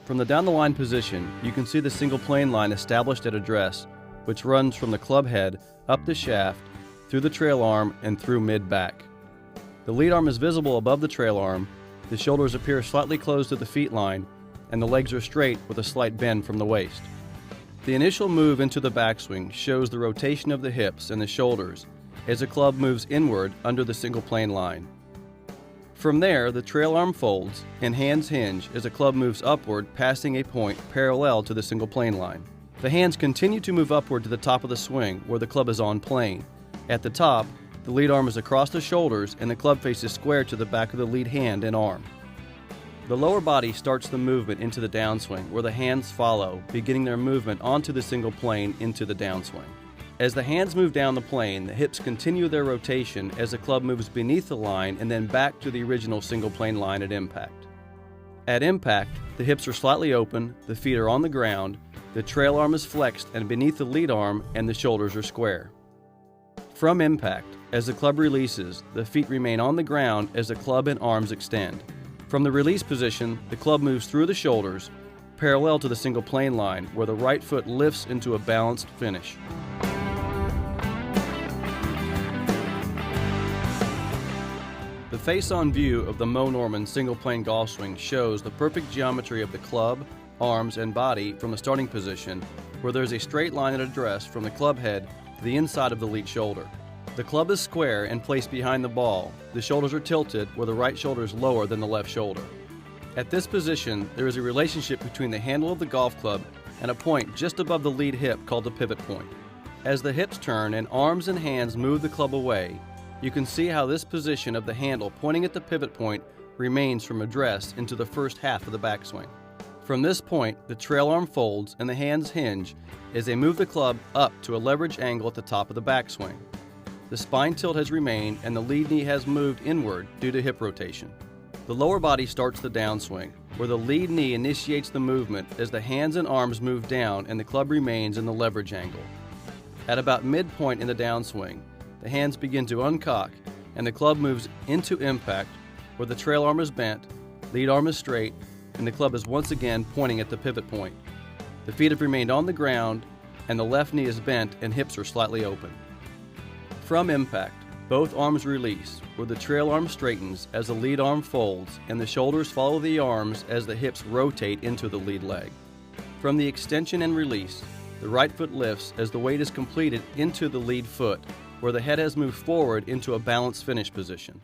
From the down-the-line position, you can see the single plane line established at address, which runs from the club head up the shaft, through the trail arm, and through mid-back. The lead arm is visible above the trail arm, the shoulders appear slightly closed to the feet line, and the legs are straight with a slight bend from the waist. The initial move into the backswing shows the rotation of the hips and the shoulders as the club moves inward under the single plane line. From there, the trail arm folds and hands hinge as the club moves upward, passing a point parallel to the single plane line. The hands continue to move upward to the top of the swing where the club is on plane. At the top, the lead arm is across the shoulders and the club face is square to the back of the lead hand and arm. The lower body starts the movement into the downswing where the hands follow, beginning their movement onto the single plane into the downswing. As the hands move down the plane, the hips continue their rotation as the club moves beneath the line and then back to the original single plane line at impact. At impact, the hips are slightly open, the feet are on the ground, the trail arm is flexed and beneath the lead arm, and the shoulders are square. From impact, as the club releases, the feet remain on the ground as the club and arms extend. From the release position, the club moves through the shoulders, parallel to the single plane line, where the right foot lifts into a balanced finish. The face-on view of the Moe Norman single-plane golf swing shows the perfect geometry of the club, arms, and body from the starting position, where there is a straight line at address from the club head to the inside of the lead shoulder. The club is square and placed behind the ball. The shoulders are tilted where the right shoulder is lower than the left shoulder. At this position, there is a relationship between the handle of the golf club and a point just above the lead hip called the pivot point. As the hips turn and arms and hands move the club away, you can see how this position of the handle pointing at the pivot point remains from address into the first half of the backswing. From this point, the trail arm folds and the hands hinge as they move the club up to a leverage angle at the top of the backswing. The spine tilt has remained and the lead knee has moved inward due to hip rotation. The lower body starts the downswing, where the lead knee initiates the movement as the hands and arms move down and the club remains in the leverage angle. At about midpoint in the downswing, the hands begin to uncock and the club moves into impact, where the trail arm is bent, lead arm is straight, and the club is once again pointing at the pivot point. The feet have remained on the ground and the left knee is bent and hips are slightly open. From impact, both arms release, where the trail arm straightens as the lead arm folds and the shoulders follow the arms as the hips rotate into the lead leg. From the extension and release, the right foot lifts as the weight is completed into the lead foot, where the head has moved forward into a balanced finish position.